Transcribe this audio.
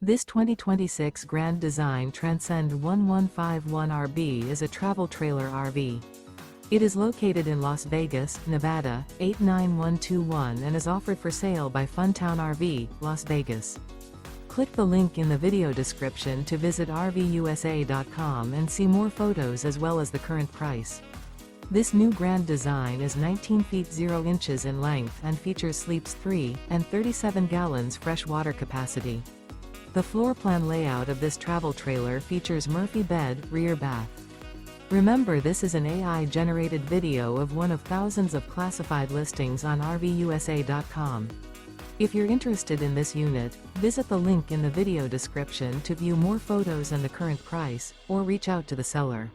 This 2026 Grand Design Transcend 1151RB is a travel trailer RV. It is located in Las Vegas, Nevada, 89121 and is offered for sale by Funtown RV, Las Vegas. Click the link in the video description to visit RVUSA.com and see more photos as well as the current price. This new Grand Design is 19 feet 0 inches in length and features sleeps 3 and 37 gallons fresh water capacity. The floor plan layout of this travel trailer features Murphy bed, rear bath. Remember, this is an AI-generated video of one of thousands of classified listings on RVUSA.com. If you're interested in this unit, visit the link in the video description to view more photos and the current price, or reach out to the seller.